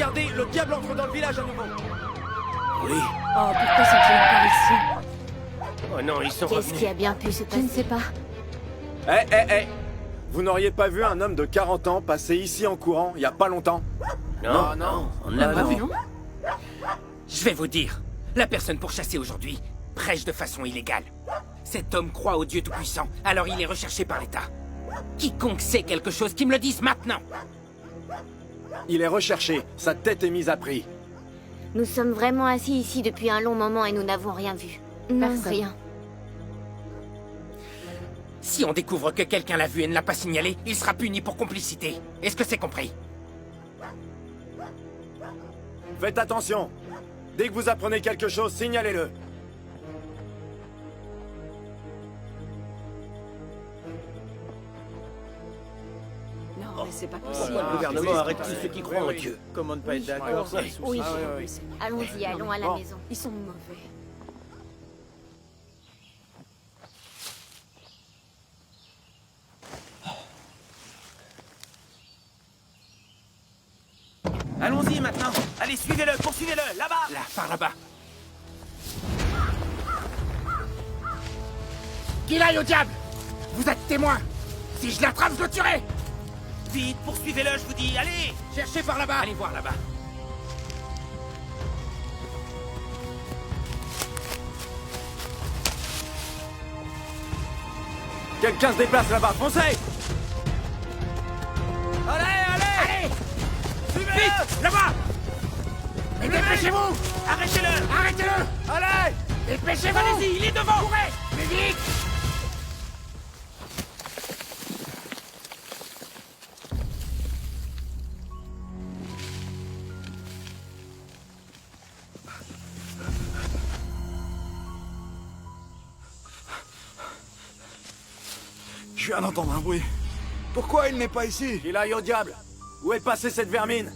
Regardez, le diable entre dans le village à nouveau. Oui. Oh, pourquoi sont-ils encore ici? Oh non, ils sont Qu'est-ce revenus. qui a bien pu se passer? Je ne sais pas. Eh. Vous n'auriez pas vu un homme de 40 ans passer ici en courant, il y a pas longtemps? Non, on ne l'a pas vu. Non. Je vais vous dire, la personne pourchassée aujourd'hui prêche de façon illégale. Cet homme croit au Dieu Tout-Puissant, alors il est recherché par l'État. Quiconque sait quelque chose, qui me le dise maintenant. Il est recherché, sa tête est mise à prix. Nous sommes vraiment assis ici depuis un long moment et nous n'avons rien vu. Non, Personne. Rien. Si on découvre que quelqu'un l'a vu et ne l'a pas signalé, il sera puni pour complicité. Est-ce que c'est compris? Faites attention. Dès que vous apprenez quelque chose, signalez-le. Non, mais c'est pas possible. Le gouvernement arrête tous ceux qui croient en Dieu. Comment ne pas être d'accord? Oui. Oui. Allons-y, allons à la Bon. maison. Ils sont mauvais. Allons-y maintenant. Allez, suivez-le, poursuivez-le, là-bas. Là, par là-bas. Qu'il aille au diable! Vous êtes témoin! Si je l'attrape, je le tuerai! Vite, poursuivez-le, je vous dis. Allez. Cherchez par là-bas! Allez voir là-bas. Quelqu'un se déplace là-bas, foncez! Allez! Vite! Là-bas! Mais dépêchez-vous! Arrêtez-le. Arrêtez-le! Allez! Dépêchez-vous! Allez-y, il est devant! Courez! Mais vite! Je viens d'entendre un bruit. Pourquoi il n'est pas ici? Qu'il aille au diable! Où est passée cette vermine?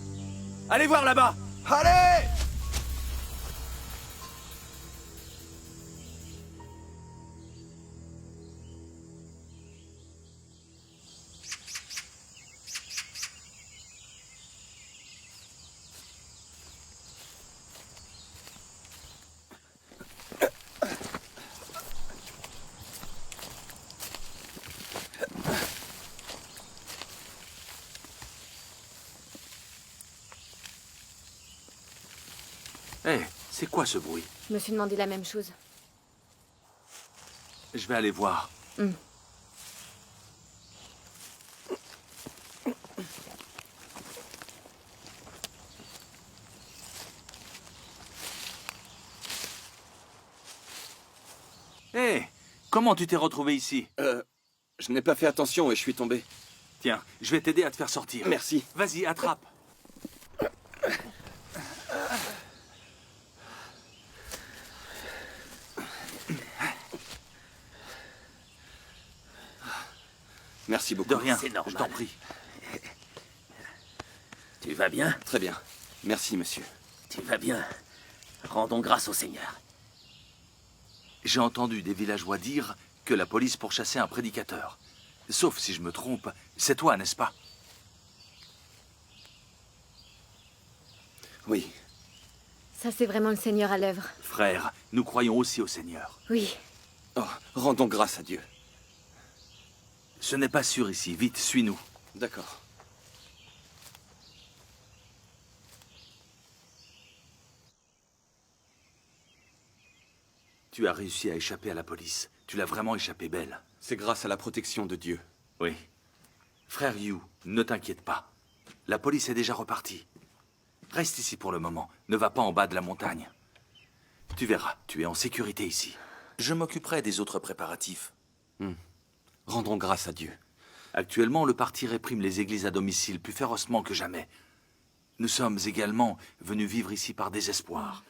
Allez voir là-bas! Allez! Hé, c'est quoi ce bruit? Je me suis demandé la même chose. Je vais aller voir. Hé, comment tu t'es retrouvé ici? Je n'ai pas fait attention et je suis tombé. Tiens, je vais t'aider à te faire sortir. Merci. Vas-y, attrape. Merci beaucoup. De rien, C'est normal. je t'en prie. Tu vas bien? Très bien. Merci, monsieur. Tu vas bien. Rendons grâce au Seigneur. J'ai entendu des villageois dire que la police pourchassait un prédicateur. Sauf si je me trompe, c'est toi, n'est-ce pas? Oui. Ça, c'est vraiment le Seigneur à l'œuvre. Frère, nous croyons aussi au Seigneur. Oui. Oh, rendons grâce à Dieu. Ce n'est pas sûr ici. Vite, suis-nous. D'accord. Tu as réussi à échapper à la police. Tu l'as vraiment échappé belle. C'est grâce à la protection de Dieu. Oui. Frère Yu, ne t'inquiète pas. La police est déjà repartie. Reste ici pour le moment. Ne va pas en bas de la montagne. Tu verras, tu es en sécurité ici. Je m'occuperai des autres préparatifs. Rendons grâce à Dieu. Actuellement, le parti réprime les églises à domicile plus férocement que jamais. Nous sommes également venus vivre ici par désespoir.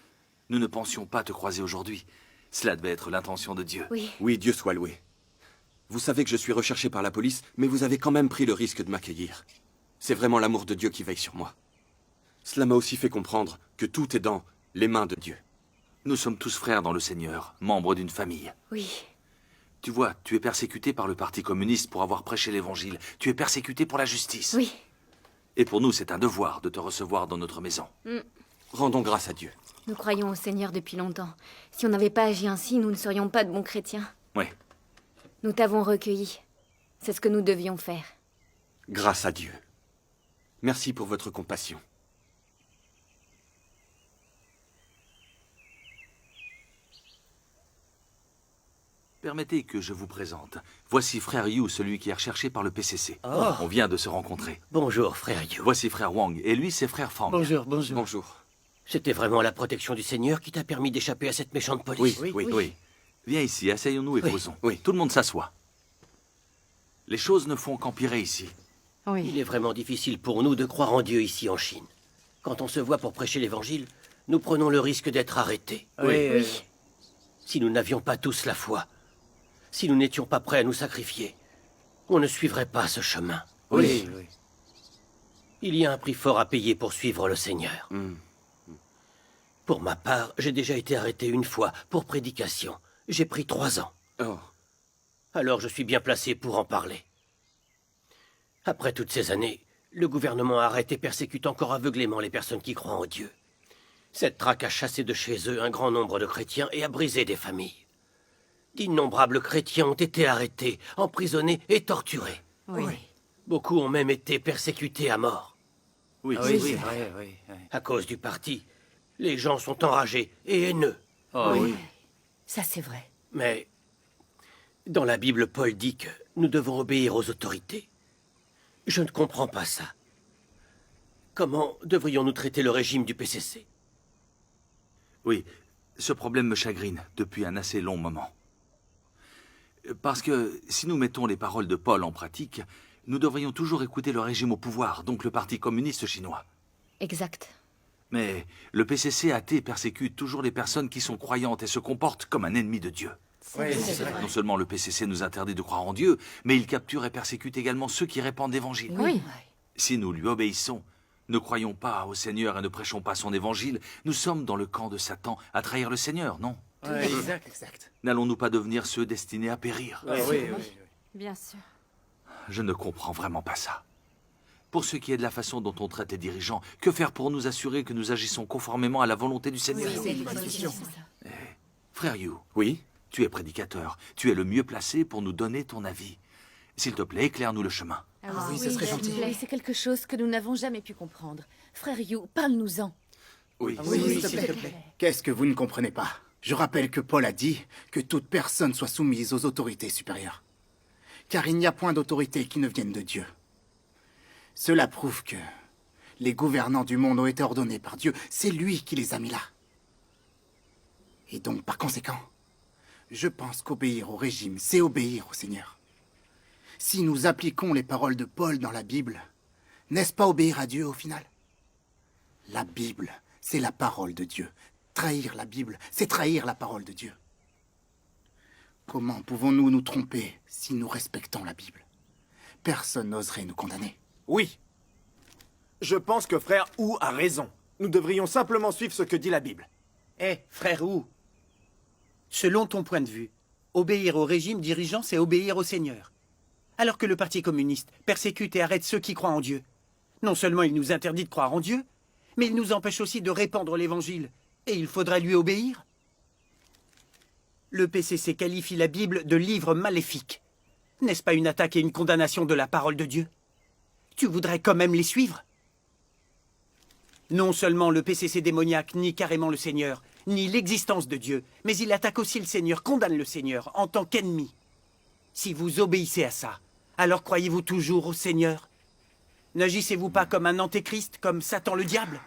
Nous ne pensions pas te croiser aujourd'hui. Cela devait être l'intention de Dieu. Oui. Oui, Dieu soit loué. Vous savez que je suis recherché par la police, mais vous avez quand même pris le risque de m'accueillir. C'est vraiment l'amour de Dieu qui veille sur moi. Cela m'a aussi fait comprendre que tout est dans les mains de Dieu. Nous sommes tous frères dans le Seigneur, membres d'une famille. Oui. Tu vois, tu es persécuté par le Parti communiste pour avoir prêché l'Évangile. Tu es persécuté pour la justice. Oui. Et pour nous, c'est un devoir de te recevoir dans notre maison. Rendons grâce à Dieu. Nous croyons au Seigneur depuis longtemps. Si on n'avait pas agi ainsi, nous ne serions pas de bons chrétiens. Oui. Nous t'avons recueilli. C'est ce que nous devions faire. Grâce à Dieu. Merci pour votre compassion. Permettez que je vous présente. Voici frère Yu, celui qui est recherché par le PCC. On vient de se rencontrer. Bonjour, frère Yu. Voici frère Wang, et lui, c'est frère Fang. Bonjour. Bonjour. C'était vraiment la protection du Seigneur qui t'a permis d'échapper à cette méchante police. Oui. Viens ici, asseyons-nous et Oui. causons. Oui. Tout le monde s'assoit. Les choses ne font qu'empirer ici. Il est vraiment difficile pour nous de croire en Dieu ici en Chine. Quand on se voit pour prêcher l'Évangile, nous prenons le risque d'être arrêtés. Oui. Si nous n'avions pas tous la foi, si nous n'étions pas prêts à nous sacrifier, on ne suivrait pas ce chemin. Il y a un prix fort à payer pour suivre le Seigneur. Pour ma part, j'ai déjà été arrêté une fois pour prédication. J'ai pris 3 ans. Oh. Alors je suis bien placé pour en parler. Après toutes ces années, le gouvernement arrête et persécute encore aveuglément les personnes qui croient en Dieu. Cette traque a chassé de chez eux un grand nombre de chrétiens et a brisé des familles. D'innombrables chrétiens ont été arrêtés, emprisonnés et torturés. Beaucoup ont même été persécutés à mort. Oui, c'est vrai, oui. À cause du parti, les gens sont enragés et haineux. Ça, c'est vrai. Mais dans la Bible, Paul dit que nous devons obéir aux autorités. Je ne comprends pas ça. Comment devrions-nous traiter le régime du PCC? Oui, ce problème me chagrine depuis un assez long moment. Parce que si nous mettons les paroles de Paul en pratique, nous devrions toujours écouter le régime au pouvoir, donc le Parti communiste chinois. Exact. Mais le PCC athée persécute toujours les personnes qui sont croyantes et se comportent comme un ennemi de Dieu. Non seulement le PCC nous interdit de croire en Dieu, mais il capture et persécute également ceux qui répandent l'Évangile. Si nous lui obéissons, ne croyons pas au Seigneur et ne prêchons pas son Évangile, nous sommes dans le camp de Satan à trahir le Seigneur, non? Exact. N'allons-nous pas devenir ceux destinés à périr? Bien sûr. Je ne comprends vraiment pas ça. Pour ce qui est de la façon dont on traite les dirigeants, que faire pour nous assurer que nous agissons conformément à la volonté du Seigneur? Frère Yu, Oui? tu es prédicateur. Tu es le mieux placé pour nous donner ton avis. S'il te plaît, éclaire-nous le chemin. Ce serait gentil. C'est quelque chose que nous n'avons jamais pu comprendre. Frère Yu, parle-nous-en. Oui. S'il te plaît. Qu'est-ce que vous ne comprenez pas? Je rappelle que Paul a dit que toute personne soit soumise aux autorités supérieures. Car il n'y a point d'autorité qui ne vienne de Dieu. Cela prouve que les gouvernants du monde ont été ordonnés par Dieu. C'est lui qui les a mis là. Et donc, par conséquent, je pense qu'obéir au régime, c'est obéir au Seigneur. Si nous appliquons les paroles de Paul dans la Bible, n'est-ce pas obéir à Dieu au final? La Bible, c'est la parole de Dieu. Trahir la Bible, c'est trahir la parole de Dieu. Comment pouvons-nous nous tromper si nous respectons la Bible? Personne n'oserait nous condamner. Oui. Je pense que frère Wu a raison. Nous devrions simplement suivre ce que dit la Bible. Frère Wu, selon ton point de vue, obéir au régime dirigeant, c'est obéir au Seigneur. Alors que le Parti communiste persécute et arrête ceux qui croient en Dieu. Non seulement il nous interdit de croire en Dieu, mais il nous empêche aussi de répandre l'Évangile. Et il faudrait lui obéir. Le PCC qualifie la Bible de livre maléfique. N'est-ce pas une attaque et une condamnation de la parole de Dieu? Tu voudrais quand même les suivre? Non seulement le PCC démoniaque nie carrément le Seigneur, ni l'existence de Dieu, mais il attaque aussi le Seigneur, condamne le Seigneur en tant qu'ennemi. Si vous obéissez à ça, alors croyez-vous toujours au Seigneur? N'agissez-vous pas comme un antéchrist, comme Satan le diable?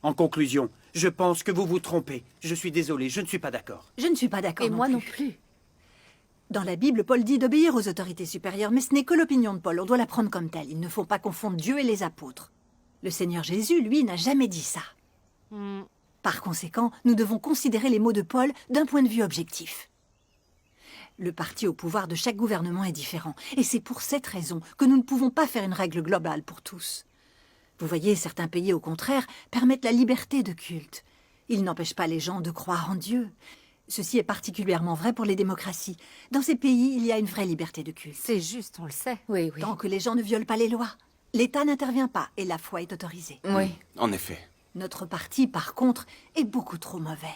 En conclusion, je pense que vous vous trompez. Je suis désolé, je ne suis pas d'accord. Je ne suis pas d'accord. Et moi non plus. Dans la Bible, Paul dit d'obéir aux autorités supérieures, mais ce n'est que l'opinion de Paul. On doit la prendre comme telle. Il ne faut pas confondre Dieu et les apôtres. Le Seigneur Jésus, lui, n'a jamais dit ça. Par conséquent, nous devons considérer les mots de Paul d'un point de vue objectif. Le parti au pouvoir de chaque gouvernement est différent. Et c'est pour cette raison que nous ne pouvons pas faire une règle globale pour tous. Vous voyez, certains pays, au contraire, permettent la liberté de culte. Ils n'empêchent pas les gens de croire en Dieu. Ceci est particulièrement vrai pour les démocraties. Dans ces pays, il y a une vraie liberté de culte. C'est juste, on le sait. Oui. Tant que les gens ne violent pas les lois. L'État n'intervient pas et la foi est autorisée. Oui. En effet. Notre parti, par contre, est beaucoup trop mauvais.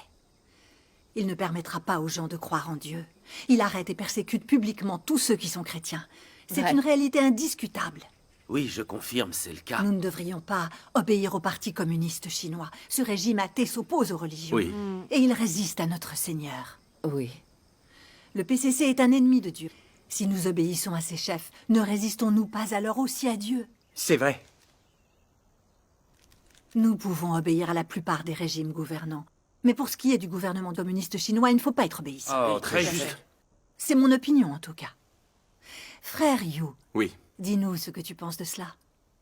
Il ne permettra pas aux gens de croire en Dieu. Il arrête et persécute publiquement tous ceux qui sont chrétiens. C'est Ouais. une réalité indiscutable. Oui, je confirme, c'est le cas. Nous ne devrions pas obéir au Parti communiste chinois. Ce régime athée s'oppose aux religions. Oui. Et il résiste à notre Seigneur. Oui. Le PCC est un ennemi de Dieu. Si nous obéissons à ses chefs, ne résistons-nous pas alors aussi à Dieu? C'est vrai. Nous pouvons obéir à la plupart des régimes gouvernants. Mais pour ce qui est du gouvernement communiste chinois, il ne faut pas être obéissant. Oh, très juste. C'est mon opinion, en tout cas. Frère Yu, Oui. dis-nous ce que tu penses de cela.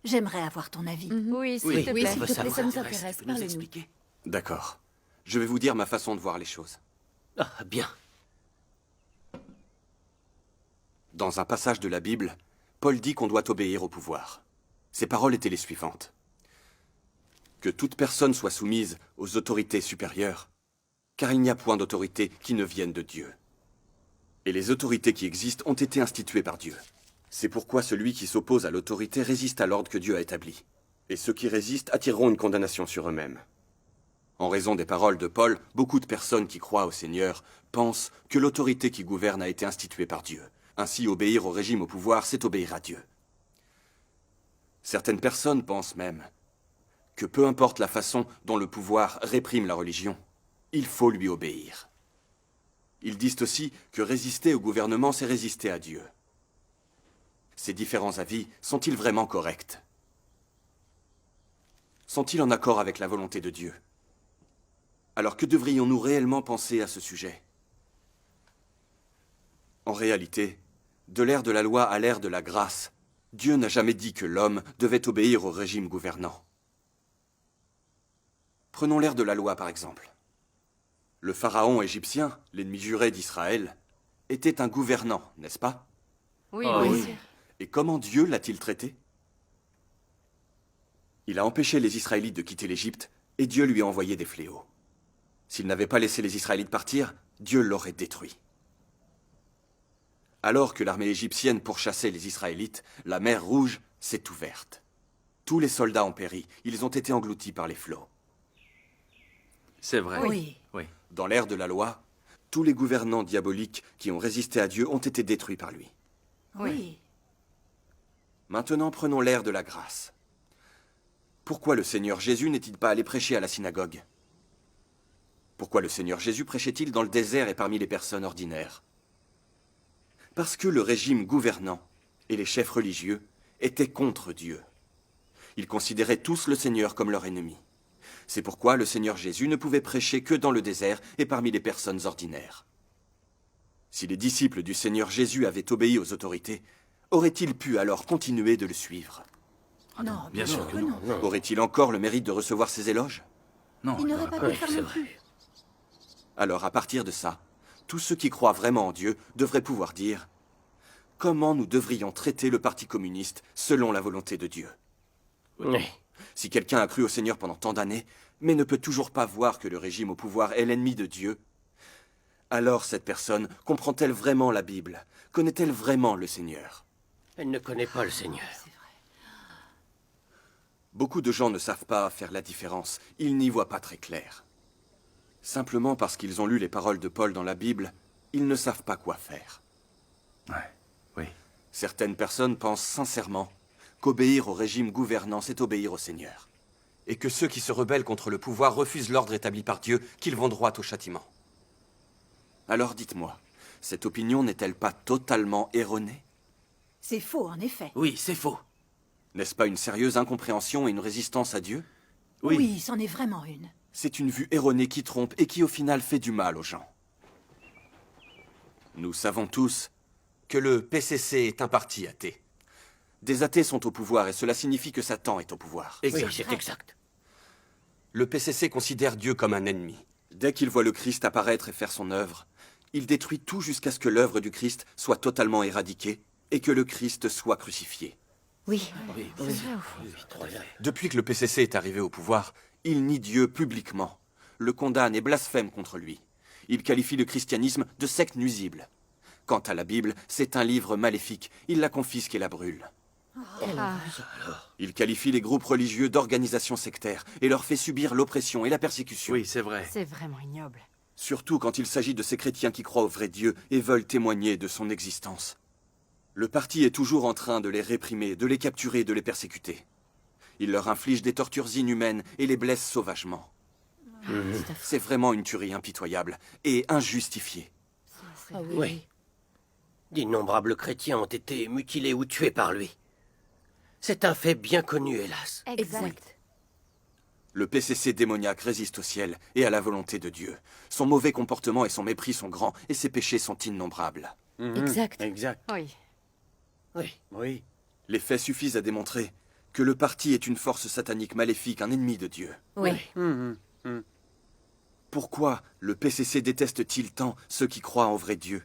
J'aimerais avoir ton avis. Oui, s'il Oui, te oui, plaît. s'il te plaît, ça nous intéresse. intéresse. Tu peux nous Parle-nous. expliquer? D'accord. Je vais vous dire ma façon de voir les choses. Ah, bien. Dans un passage de la Bible, Paul dit qu'on doit obéir au pouvoir. Ses paroles étaient les suivantes. Que toute personne soit soumise aux autorités supérieures, car il n'y a point d'autorité qui ne vienne de Dieu. Et les autorités qui existent ont été instituées par Dieu. C'est pourquoi celui qui s'oppose à l'autorité résiste à l'ordre que Dieu a établi. Et ceux qui résistent attireront une condamnation sur eux-mêmes. En raison des paroles de Paul, beaucoup de personnes qui croient au Seigneur pensent que l'autorité qui gouverne a été instituée par Dieu. Ainsi, obéir au régime au pouvoir, c'est obéir à Dieu. Certaines personnes pensent même que peu importe la façon dont le pouvoir réprime la religion, il faut lui obéir. Ils disent aussi que résister au gouvernement, c'est résister à Dieu. Ces différents avis sont-ils vraiment corrects? Sont-ils en accord avec la volonté de Dieu? Alors que devrions-nous réellement penser à ce sujet? En réalité, de l'ère de la loi à l'ère de la grâce, Dieu n'a jamais dit que l'homme devait obéir au régime gouvernant. Prenons l'ère de la loi par exemple. Le pharaon égyptien, l'ennemi juré d'Israël, était un gouvernant, n'est-ce pas? Oui, Ah, bien oui. sûr. Et comment Dieu l'a-t-il traité? Il a empêché les Israélites de quitter l'Égypte, et Dieu lui a envoyé des fléaux. S'il n'avait pas laissé les Israélites partir, Dieu l'aurait détruit. Alors que l'armée égyptienne pourchassait les Israélites, la mer Rouge s'est ouverte. Tous les soldats ont péri, ils ont été engloutis par les flots. C'est vrai. Oui. Oui. Dans l'ère de la loi, tous les gouvernants diaboliques qui ont résisté à Dieu ont été détruits par lui. Oui. Maintenant, prenons l'ère de la grâce. Pourquoi le Seigneur Jésus n'est-il pas allé prêcher à la synagogue? Pourquoi le Seigneur Jésus prêchait-il dans le désert et parmi les personnes ordinaires? Parce que le régime gouvernant et les chefs religieux étaient contre Dieu. Ils considéraient tous le Seigneur comme leur ennemi. C'est pourquoi le Seigneur Jésus ne pouvait prêcher que dans le désert et parmi les personnes ordinaires. Si les disciples du Seigneur Jésus avaient obéi aux autorités, auraient-ils pu alors continuer de le suivre? Non, Bien sûr que non. Aurait-il encore le mérite de recevoir ses éloges? Non, Il n'aurait pas pu Oui, le faire c'est non vrai. plus. Alors, à partir de ça, tous ceux qui croient vraiment en Dieu devraient pouvoir dire comment nous devrions traiter le Parti communiste selon la volonté de Dieu. Oui. Si quelqu'un a cru au Seigneur pendant tant d'années, mais ne peut toujours pas voir que le régime au pouvoir est l'ennemi de Dieu, alors cette personne comprend-elle vraiment la Bible? Connaît-elle vraiment le Seigneur? Elle ne connaît pas le Seigneur. Beaucoup de gens ne savent pas faire la différence, ils n'y voient pas très clair. Simplement parce qu'ils ont lu les paroles de Paul dans la Bible, ils ne savent pas quoi faire. Ouais. Oui. Certaines personnes pensent sincèrement qu'obéir au régime gouvernant, c'est obéir au Seigneur. Et que ceux qui se rebellent contre le pouvoir refusent l'ordre établi par Dieu, qu'ils vont droit au châtiment. Alors dites-moi, cette opinion n'est-elle pas totalement erronée? C'est faux, en effet. Oui, c'est faux. N'est-ce pas une sérieuse incompréhension et une résistance à Dieu? Oui, c'en est vraiment une. C'est une vue erronée qui trompe et qui au final fait du mal aux gens. Nous savons tous que le PCC est un parti athée. Des athées sont au pouvoir et cela signifie que Satan est au pouvoir. Oui, c'est exact. Le PCC considère Dieu comme un ennemi. Dès qu'il voit le Christ apparaître et faire son œuvre, il détruit tout jusqu'à ce que l'œuvre du Christ soit totalement éradiquée et que le Christ soit crucifié. Oui, Oui, c'est vrai au fond. oui, tout à fait. Depuis que le PCC est arrivé au pouvoir, il nie Dieu publiquement, le condamne et blasphème contre lui. Il qualifie le christianisme de secte nuisible. Quant à la Bible, c'est un livre maléfique, il la confisque et la brûle. Il qualifie les groupes religieux d'organisations sectaires et leur fait subir l'oppression et la persécution. Oui, c'est vrai. C'est vraiment ignoble. Surtout quand il s'agit de ces chrétiens qui croient au vrai Dieu et veulent témoigner de son existence. Le parti est toujours en train de les réprimer, de les capturer, de les persécuter. Il leur inflige des tortures inhumaines et les blesse sauvagement. C'est vraiment une tuerie impitoyable et injustifiée. Oui. D'innombrables chrétiens ont été mutilés ou tués par lui. C'est un fait bien connu, hélas. Exact. Le PCC démoniaque résiste au ciel et à la volonté de Dieu. Son mauvais comportement et son mépris sont grands et ses péchés sont innombrables. Exact. Exact. Oui. Oui. Oui. Les faits suffisent à démontrer que le parti est une force satanique maléfique, un ennemi de Dieu. Oui. Pourquoi le PCC déteste-t-il tant ceux qui croient en vrai Dieu?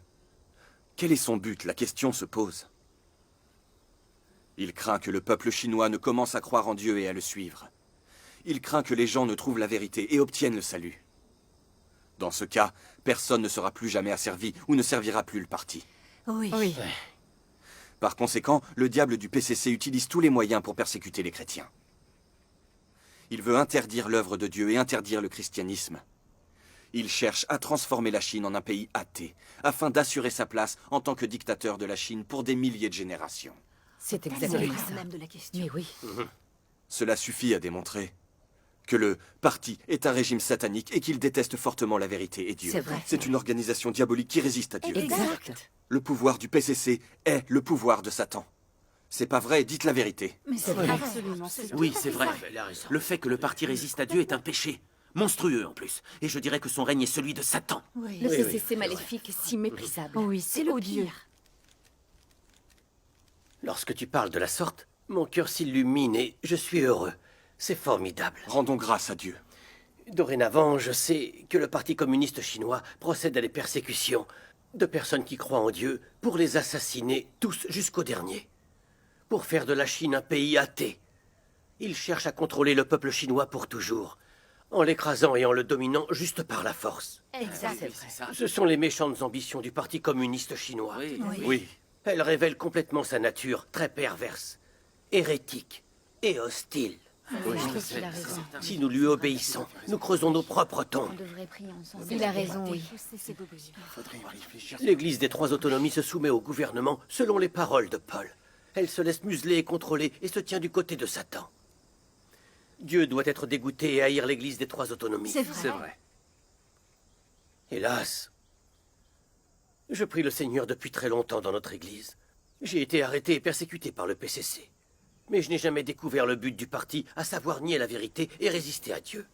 Quel est son but? La question se pose. Il craint que le peuple chinois ne commence à croire en Dieu et à le suivre. Il craint que les gens ne trouvent la vérité et obtiennent le salut. Dans ce cas, personne ne sera plus jamais asservi ou ne servira plus le parti. Oui. Oui. Par conséquent, le diable du PCC utilise tous les moyens pour persécuter les chrétiens. Il veut interdire l'œuvre de Dieu et interdire le christianisme. Il cherche à transformer la Chine en un pays athée, afin d'assurer sa place en tant que dictateur de la Chine pour des milliers de générations. C'est C'est exactement le ça. même de la question. Mais oui. Cela suffit à démontrer que le parti est un régime satanique et qu'il déteste fortement la vérité et Dieu. C'est vrai. C'est une organisation diabolique qui résiste à Dieu. Exact. Le pouvoir du PCC est le pouvoir de Satan. C'est pas vrai, dites la vérité. Mais c'est vrai. vrai. Absolument. C'est Oui, c'est vrai. Elle a raison. Le fait que le parti résiste à Dieu est un péché. Monstrueux en plus. Et je dirais que son règne est celui de Satan. Oui. Le PCC maléfique est si méprisable. Oui, c'est odieux. pire. Lorsque tu parles de la sorte, mon cœur s'illumine et je suis heureux. C'est formidable. Rendons grâce à Dieu. Dorénavant, je sais que le Parti communiste chinois procède à des persécutions de personnes qui croient en Dieu pour les assassiner tous jusqu'au dernier. Pour faire de la Chine un pays athée. Il cherche à contrôler le peuple chinois pour toujours, en l'écrasant et en le dominant juste par la force. Exact. Ce sont les méchantes ambitions du Parti communiste chinois. Oui. Elles révèlent complètement sa nature très perverse, hérétique et hostile. Il a raison. Si nous lui obéissons, nous creusons nos propres tombes. On devrait prier ensemble. Il a raison, oui. L'Église des trois autonomies se soumet au gouvernement selon les paroles de Paul. Elle se laisse museler et contrôler et se tient du côté de Satan. Dieu doit être dégoûté et haïr l'Église des trois autonomies. C'est vrai. C'est vrai. Hélas, je prie le Seigneur depuis très longtemps dans notre Église. J'ai été arrêté et persécuté par le PCC. Mais je n'ai jamais découvert le but du parti, à savoir nier la vérité et résister à Dieu.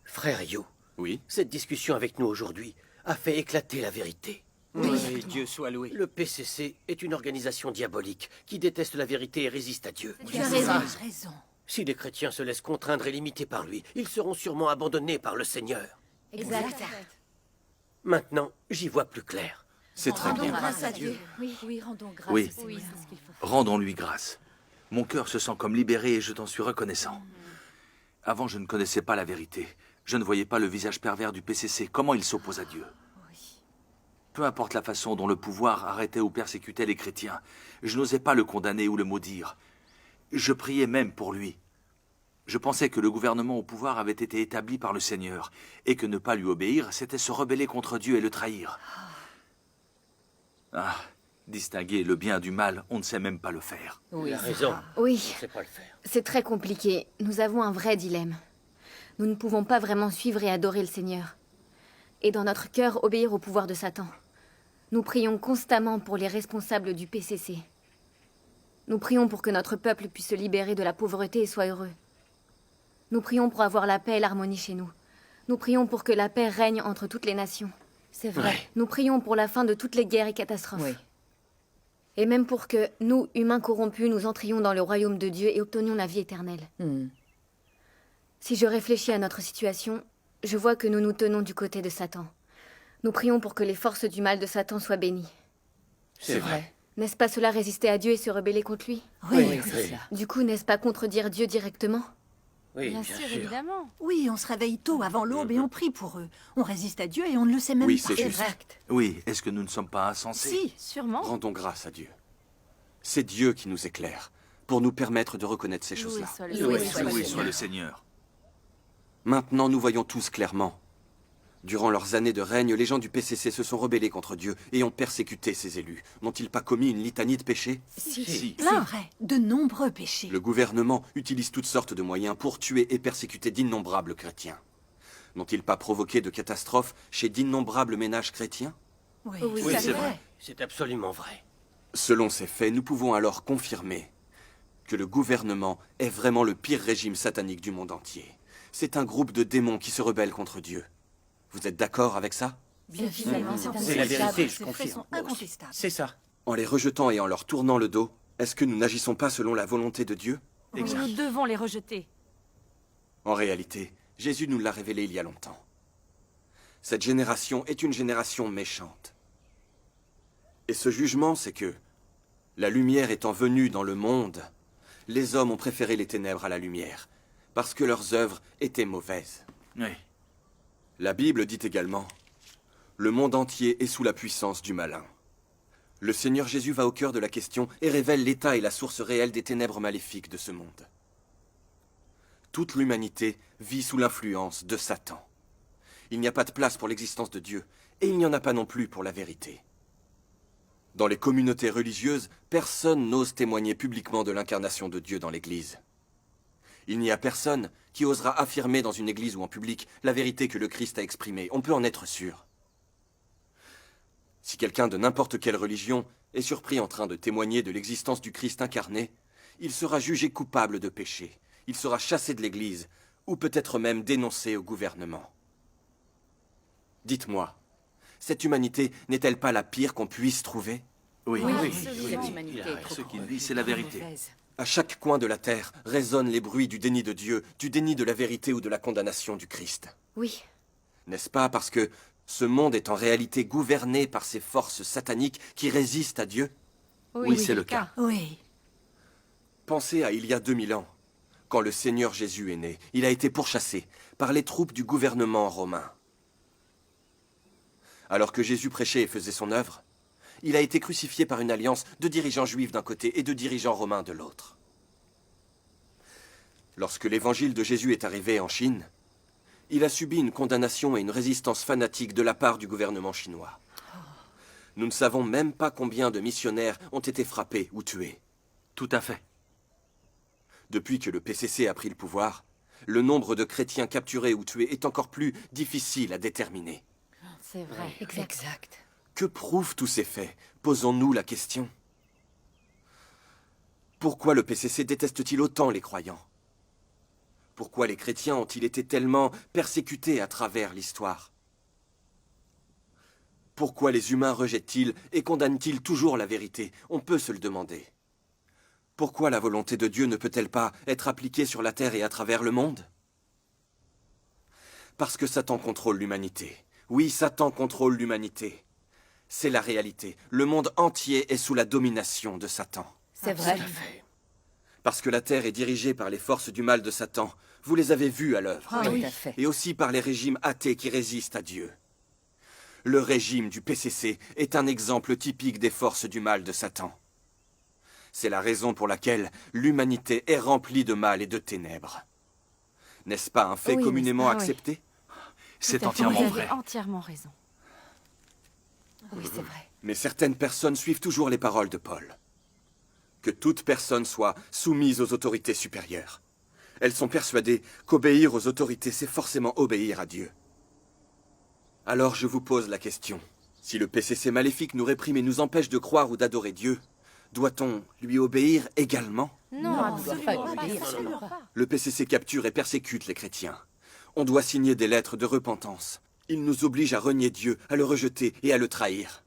Frère Yu, Oui. cette discussion avec nous aujourd'hui a fait éclater la vérité. Oui, Dieu soit loué. Le PCC est une organisation diabolique qui déteste la vérité et résiste à Dieu. Tu as raison. Si les chrétiens se laissent contraindre et limiter par lui, ils seront sûrement abandonnés par le Seigneur. Exact. Maintenant, j'y vois plus clair. C'est très Rendons bien. grâce à Dieu. Oui, rendons grâce. Oui. C'est ce qu'il faut faire. Rendons-lui grâce. Mon cœur se sent comme libéré et je t'en suis reconnaissant. Avant, je ne connaissais pas la vérité. Je ne voyais pas le visage pervers du PCC. Comment il s'oppose à Dieu. Peu importe la façon dont le pouvoir arrêtait ou persécutait les chrétiens, je n'osais pas le condamner ou le maudire. Je priais même pour lui. Je pensais que le gouvernement au pouvoir avait été établi par le Seigneur, et que ne pas lui obéir, c'était se rebeller contre Dieu et le trahir. Ah, distinguer le bien du mal, on ne sait même pas le faire. Il a raison. Oui, Je ne sais pas le faire. c'est très compliqué. Nous avons un vrai dilemme. Nous ne pouvons pas vraiment suivre et adorer le Seigneur. Et dans notre cœur, obéir au pouvoir de Satan. Nous prions constamment pour les responsables du PCC. Nous prions pour que notre peuple puisse se libérer de la pauvreté et soit heureux. Nous prions pour avoir la paix et l'harmonie chez nous. Nous prions pour que la paix règne entre toutes les nations. C'est vrai. Nous prions pour la fin de toutes les guerres et catastrophes. Oui. Et même pour que nous, humains corrompus, nous entrions dans le royaume de Dieu et obtenions la vie éternelle. Si je réfléchis à notre situation, je vois que nous nous tenons du côté de Satan. Nous prions pour que les forces du mal de Satan soient bénies. C'est vrai. N'est-ce pas cela résister à Dieu et se rebeller contre lui? Oui, c'est ça. Du coup, n'est-ce pas contredire Dieu directement? Oui, Bien sûr, évidemment. Oui, on se réveille tôt avant l'aube et on prie pour eux. On résiste à Dieu et on ne le sait même Oui, pas. c'est juste. Exact. Oui, est-ce que nous ne sommes pas insensés? Si, sûrement. Rendons grâce à Dieu. C'est Dieu qui nous éclaire, pour nous permettre de reconnaître ces choses-là. Loué soit le Seigneur. Maintenant, nous voyons tous clairement. Durant leurs années de règne, les gens du PCC se sont rebellés contre Dieu et ont persécuté ses élus. N'ont-ils pas commis une litanie de péchés? C'est vrai, de nombreux péchés. Le gouvernement utilise toutes sortes de moyens pour tuer et persécuter d'innombrables chrétiens. N'ont-ils pas provoqué de catastrophes chez d'innombrables ménages chrétiens? Oui, c'est vrai. C'est absolument vrai. Selon ces faits, nous pouvons alors confirmer que le gouvernement est vraiment le pire régime satanique du monde entier. C'est un groupe de démons qui se rebellent contre Dieu. Vous êtes d'accord avec ça? Bien évidemment, C'est la vérité, je Ces faits confirme. sont incontestables. C'est ça. En les rejetant et en leur tournant le dos, est-ce que nous n'agissons pas selon la volonté de Dieu? Nous devons les rejeter. En réalité, Jésus nous l'a révélé il y a longtemps. Cette génération est une génération méchante. Et ce jugement, c'est que, la lumière étant venue dans le monde, les hommes ont préféré les ténèbres à la lumière, parce que leurs œuvres étaient mauvaises. Oui. La Bible dit également, « Le monde entier est sous la puissance du malin. » Le Seigneur Jésus va au cœur de la question et révèle l'état et la source réelle des ténèbres maléfiques de ce monde. Toute l'humanité vit sous l'influence de Satan. Il n'y a pas de place pour l'existence de Dieu, et il n'y en a pas non plus pour la vérité. Dans les communautés religieuses, personne n'ose témoigner publiquement de l'incarnation de Dieu dans l'Église. Il n'y a personne qui osera affirmer dans une église ou en public la vérité que le Christ a exprimée. On peut en être sûr. Si quelqu'un de n'importe quelle religion est surpris en train de témoigner de l'existence du Christ incarné, il sera jugé coupable de péché. Il sera chassé de l'église, ou peut-être même dénoncé au gouvernement. Dites-moi, cette humanité n'est-elle pas la pire qu'on puisse trouver? Oui, Cette humanité est trop Ce qu'il dit, c'est la vérité. mauvaise. À chaque coin de la terre résonnent les bruits du déni de Dieu, du déni de la vérité ou de la condamnation du Christ. Oui. N'est-ce pas parce que ce monde est en réalité gouverné par ces forces sataniques qui résistent à Dieu? Oui, c'est le cas. Oui. Pensez à il y a 2000 ans. Quand le Seigneur Jésus est né, il a été pourchassé par les troupes du gouvernement romain. Alors que Jésus prêchait et faisait son œuvre, il a été crucifié par une alliance de dirigeants juifs d'un côté et de dirigeants romains de l'autre. Lorsque l'évangile de Jésus est arrivé en Chine, il a subi une condamnation et une résistance fanatique de la part du gouvernement chinois. Nous ne savons même pas combien de missionnaires ont été frappés ou tués. Tout à fait. Depuis que le PCC a pris le pouvoir, le nombre de chrétiens capturés ou tués est encore plus difficile à déterminer. C'est vrai. Exact. Que prouvent tous ces faits? Posons-nous la question. Pourquoi le PCC déteste-t-il autant les croyants? Pourquoi les chrétiens ont-ils été tellement persécutés à travers l'histoire? Pourquoi les humains rejettent-ils et condamnent-ils toujours la vérité? On peut se le demander. Pourquoi la volonté de Dieu ne peut-elle pas être appliquée sur la terre et à travers le monde? Parce que Satan contrôle l'humanité. Oui, Satan contrôle l'humanité. C'est la réalité. Le monde entier est sous la domination de Satan. C'est vrai. Parce que la terre est dirigée par les forces du mal de Satan. Vous les avez vues à l'œuvre. Tout à fait. Et aussi par les régimes athées qui résistent à Dieu. Le régime du PCC est un exemple typique des forces du mal de Satan. C'est la raison pour laquelle l'humanité est remplie de mal et de ténèbres. N'est-ce pas un fait Oui, communément n'est-ce pas, oui. accepté? C'est Vous entièrement avez vrai. entièrement raison. Oui, c'est vrai. Mais certaines personnes suivent toujours les paroles de Paul. Que toute personne soit soumise aux autorités supérieures. Elles sont persuadées qu'obéir aux autorités, c'est forcément obéir à Dieu. Alors je vous pose la question. Si le PCC maléfique nous réprime et nous empêche de croire ou d'adorer Dieu, doit-on lui obéir également? Non, absolument pas. absolument pas. Le PCC capture et persécute les chrétiens. On doit signer des lettres de repentance. Il nous oblige à renier Dieu, à le rejeter et à le trahir.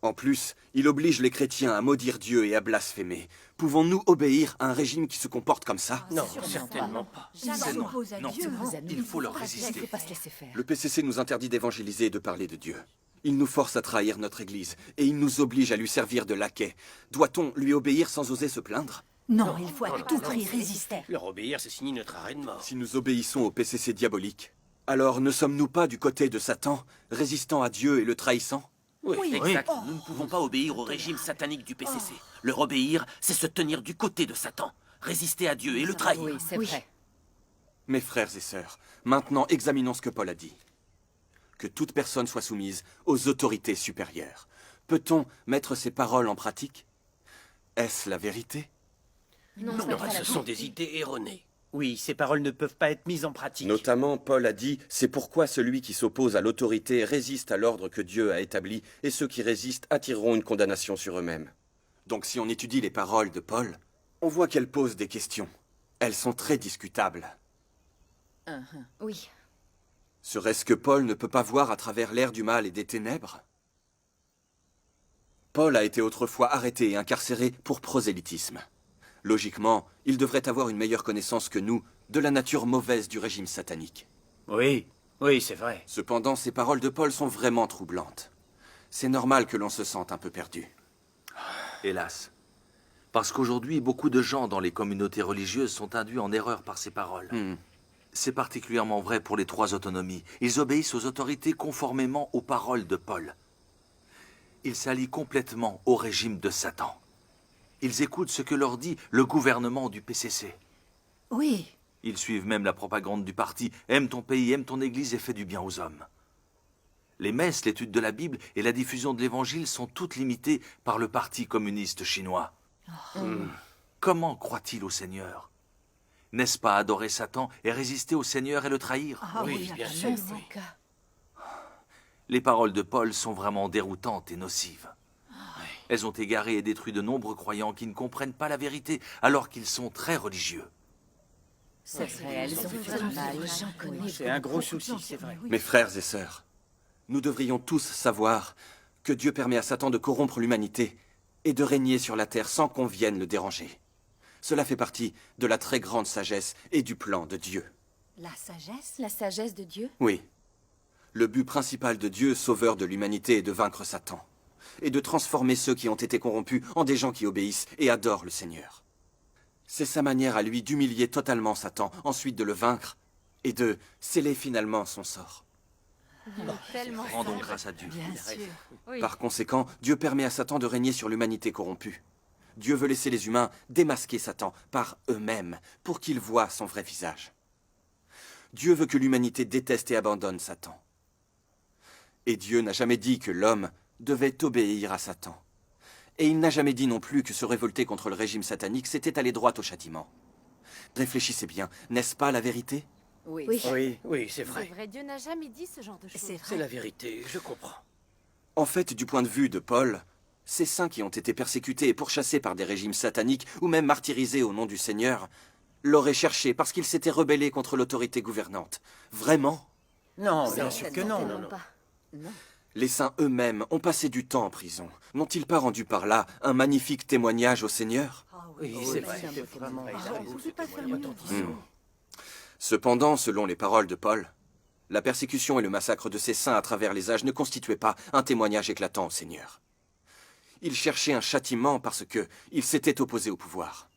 En plus, il oblige les chrétiens à maudire Dieu et à blasphémer. Pouvons-nous obéir à un régime qui se comporte comme ça? Non, certainement pas. Ils C'est non. s'opposent à Non. Dieu. Il faut leur Il résister. faut pas se laisser faire. Le PCC nous interdit d'évangéliser et de parler de Dieu. Il nous force à trahir notre Église et il nous oblige à lui servir de laquais. Doit-on lui obéir sans oser se plaindre? Non, il faut à tout prix résister. Leur obéir, c'est signer notre arrêt de mort. Si nous obéissons au PCC diabolique, alors ne sommes-nous pas du côté de Satan, résistant à Dieu et le trahissant? Oui, exact. Nous ne pouvons pas obéir au régime satanique du PCC. Leur obéir, c'est se tenir du côté de Satan, résister à Dieu et le trahir. Oui, c'est vrai. Mes frères et sœurs, maintenant examinons ce que Paul a dit. Que toute personne soit soumise aux autorités supérieures. Peut-on mettre ces paroles en pratique? Est-ce la vérité? Non, ce sont des idées erronées. Oui, ces paroles ne peuvent pas être mises en pratique. Notamment, Paul a dit « C'est pourquoi celui qui s'oppose à l'autorité résiste à l'ordre que Dieu a établi, et ceux qui résistent attireront une condamnation sur eux-mêmes. » Donc si on étudie les paroles de Paul, on voit qu'elles posent des questions. Elles sont très discutables. Oui. Serait-ce que Paul ne peut pas voir à travers l'air du mal et des ténèbres? Paul a été autrefois arrêté et incarcéré pour prosélytisme. Logiquement, il devrait avoir une meilleure connaissance que nous de la nature mauvaise du régime satanique. Oui, oui, c'est vrai. Cependant, ces paroles de Paul sont vraiment troublantes. C'est normal que l'on se sente un peu perdu. Hélas. Parce qu'aujourd'hui, beaucoup de gens dans les communautés religieuses sont induits en erreur par ces paroles. C'est particulièrement vrai pour les 3 autonomies. Ils obéissent aux autorités conformément aux paroles de Paul. Ils s'allient complètement au régime de Satan. Ils écoutent ce que leur dit le gouvernement du PCC. Oui. Ils suivent même la propagande du parti « Aime ton pays, aime ton église et fais du bien aux hommes ». Les messes, l'étude de la Bible et la diffusion de l'Évangile sont toutes limitées par le Parti communiste chinois. Comment croit-il au Seigneur? N'est-ce pas adorer Satan et résister au Seigneur et le trahir? Oui, bien sûr. C'est le cas. Les paroles de Paul sont vraiment déroutantes et nocives. Elles ont égaré et détruit de nombreux croyants qui ne comprennent pas la vérité alors qu'ils sont très religieux. C'est vrai, elles ont fait du mal. J'en connais. C'est un gros souci, c'est vrai. Mes frères et sœurs, nous devrions tous savoir que Dieu permet à Satan de corrompre l'humanité et de régner sur la terre sans qu'on vienne le déranger. Cela fait partie de la très grande sagesse et du plan de Dieu. La sagesse? La sagesse de Dieu? Oui. Le but principal de Dieu, sauveur de l'humanité, est de vaincre Satan et de transformer ceux qui ont été corrompus en des gens qui obéissent et adorent le Seigneur. C'est sa manière à lui d'humilier totalement Satan, ensuite de le vaincre et de sceller finalement son sort. Rendons grâce à Dieu. Bien sûr. Par conséquent, Dieu permet à Satan de régner sur l'humanité corrompue. Dieu veut laisser les humains démasquer Satan par eux-mêmes pour qu'ils voient son vrai visage. Dieu veut que l'humanité déteste et abandonne Satan. Et Dieu n'a jamais dit que l'homme devait obéir à Satan. Et il n'a jamais dit non plus que se révolter contre le régime satanique, c'était aller droit au châtiment. Réfléchissez bien, n'est-ce pas la vérité? Oui. Oui, c'est vrai. C'est vrai, Dieu n'a jamais dit ce genre de choses. C'est C'est vrai. la vérité, je comprends. En fait, du point de vue de Paul, ces saints qui ont été persécutés et pourchassés par des régimes sataniques ou même martyrisés au nom du Seigneur l'auraient cherché parce qu'ils s'étaient rebellés contre l'autorité gouvernante. Vraiment? Non, bien sûr que non. Certainement pas. Les saints eux-mêmes ont passé du temps en prison. N'ont-ils pas rendu par là un magnifique témoignage au Seigneur? Oui, c'est vrai. Vraiment. On ne peut pas faire mieux. Cependant, selon les paroles de Paul, la persécution et le massacre de ces saints à travers les âges ne constituaient pas un témoignage éclatant au Seigneur. Ils cherchaient un châtiment parce que ils s'étaient opposés au pouvoir.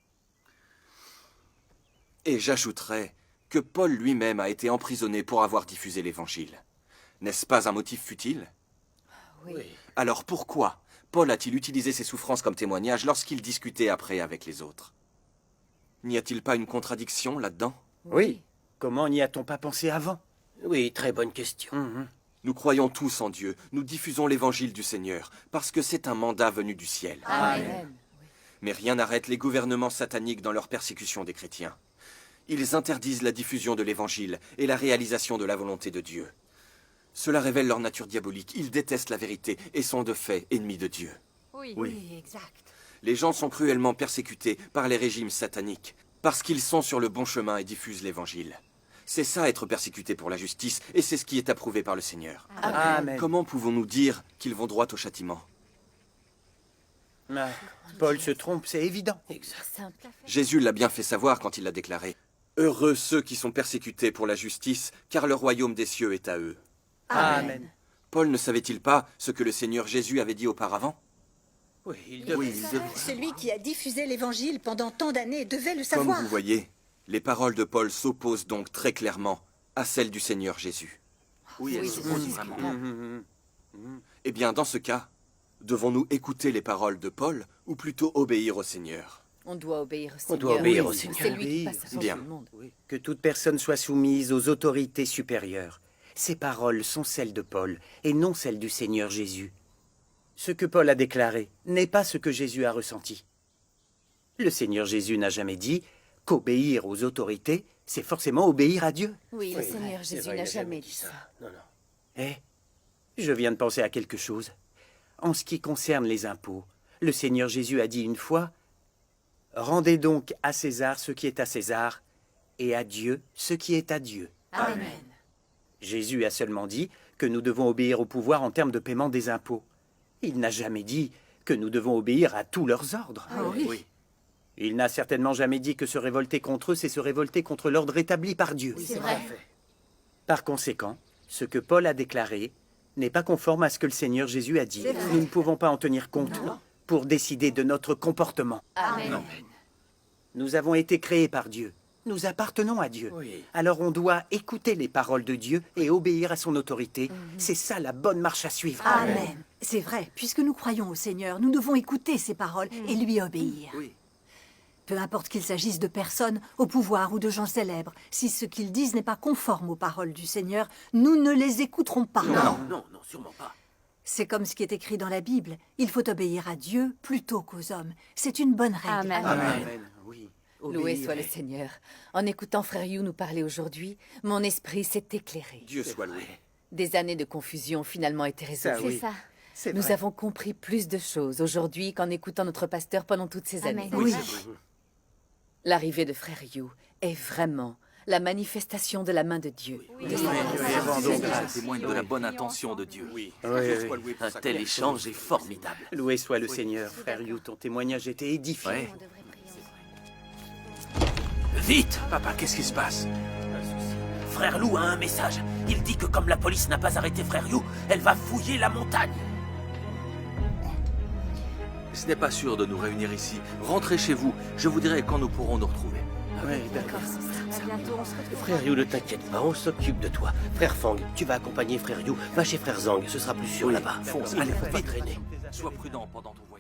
Et j'ajouterais que Paul lui-même a été emprisonné pour avoir diffusé l'Évangile. N'est-ce pas un motif futile? Oui. Alors pourquoi Paul a-t-il utilisé ses souffrances comme témoignage lorsqu'il discutait après avec les autres? N'y a-t-il pas une contradiction là-dedans? Oui. Comment n'y a-t-on pas pensé avant? Oui, très bonne question. Nous croyons tous en Dieu, nous diffusons l'évangile du Seigneur, parce que c'est un mandat venu du ciel. Amen. Mais rien n'arrête les gouvernements sataniques dans leur persécution des chrétiens. Ils interdisent la diffusion de l'évangile et la réalisation de la volonté de Dieu. Cela révèle leur nature diabolique, ils détestent la vérité et sont de fait ennemis de Dieu. Oui, exact. Les gens sont cruellement persécutés par les régimes sataniques, parce qu'ils sont sur le bon chemin et diffusent l'évangile. C'est ça être persécuté pour la justice, et c'est ce qui est approuvé par le Seigneur. Amen. Comment pouvons-nous dire qu'ils vont droit au châtiment? Ah, Paul se trompe, c'est évident. Exact. Simple. Jésus l'a bien fait savoir quand il l'a déclaré. « Heureux ceux qui sont persécutés pour la justice, car le royaume des cieux est à eux. » Amen. Paul ne savait-il pas ce que le Seigneur Jésus avait dit auparavant? Oui, il devait. Celui qui a diffusé l'évangile pendant tant d'années devait le Comme savoir. vous voyez, les paroles de Paul s'opposent donc très clairement à celles du Seigneur Jésus. Oui, elles s'opposent vraiment. Eh bien, dans ce cas, devons-nous écouter les paroles de Paul ou plutôt obéir au Seigneur? On doit obéir au On Seigneur. doit obéir au Oui, Seigneur. C'est lui qui Obéir. passe avant Bien. tout le monde. Que toute personne soit soumise aux autorités supérieures. Ces paroles sont celles de Paul et non celles du Seigneur Jésus. Ce que Paul a déclaré n'est pas ce que Jésus a ressenti. Le Seigneur Jésus n'a jamais dit qu'obéir aux autorités, c'est forcément obéir à Dieu. Oui, le Oui, Seigneur c'est Jésus vrai, il n'a a jamais dit ça. Non, non. Eh, je viens de penser à quelque chose. En ce qui concerne les impôts, le Seigneur Jésus a dit une fois « Rendez donc à César ce qui est à César, et à Dieu ce qui est à Dieu. » Amen. Jésus a seulement dit que nous devons obéir au pouvoir en termes de paiement des impôts. Il n'a jamais dit que nous devons obéir à tous leurs ordres. Ah oui. Il n'a certainement jamais dit que se révolter contre eux, c'est se révolter contre l'ordre établi par Dieu. C'est vrai. Par conséquent, ce que Paul a déclaré n'est pas conforme à ce que le Seigneur Jésus a dit. Nous ne pouvons pas en tenir compte pour décider de notre comportement. Amen. Nous avons été créés par Dieu. Nous appartenons à Dieu. Oui. Alors on doit écouter les paroles de Dieu et obéir à son autorité. C'est ça la bonne marche à suivre. Amen. C'est vrai, puisque nous croyons au Seigneur, nous devons écouter ses paroles et lui obéir. Oui. Peu importe qu'il s'agisse de personnes au pouvoir ou de gens célèbres, si ce qu'ils disent n'est pas conforme aux paroles du Seigneur, nous ne les écouterons pas. Non, non, non, sûrement pas. C'est comme ce qui est écrit dans la Bible. Il faut obéir à Dieu plutôt qu'aux hommes. C'est une bonne règle. Amen. Amen. Oui. Loué Obéir. soit le Seigneur. En écoutant Frère Hugh nous parler aujourd'hui, mon esprit s'est éclairé. Dieu soit loué. Des années de confusion ont finalement été Ça, résolues. oui. C'est ça. C'est Nous vrai. avons compris plus de choses aujourd'hui qu'en écoutant notre pasteur pendant toutes ces Amen. années. Oui. L'arrivée de Frère Hugh est vraiment la manifestation de la main de Dieu. rendons Ça grâce. témoigne de la bonne intention de Dieu. Oui. Oui, Dieu oui. soit loué pour Un sa tel colère. échange est formidable. Loué soit le Seigneur, frère Hugh, ton témoignage était édifiant. Ouais. On devrait prier ensemble. Vite! Papa, qu'est-ce qui se passe? Frère Lou a un message. Il dit que comme la police n'a pas arrêté Frère Hugh, elle va fouiller la montagne. Ce n'est pas sûr de nous réunir ici. Rentrez chez vous. Je vous dirai quand nous pourrons nous retrouver. Oui, d'accord. À bientôt, on se retrouve. Frère Hugh, ne t'inquiète pas, on s'occupe de toi. Frère Fang, tu vas accompagner Frère Hugh. Va chez Frère Zhang, ce sera plus sûr là-bas. Fonce, Il allez, ne faut pas vite. traîner. Sois prudent pendant ton voyage.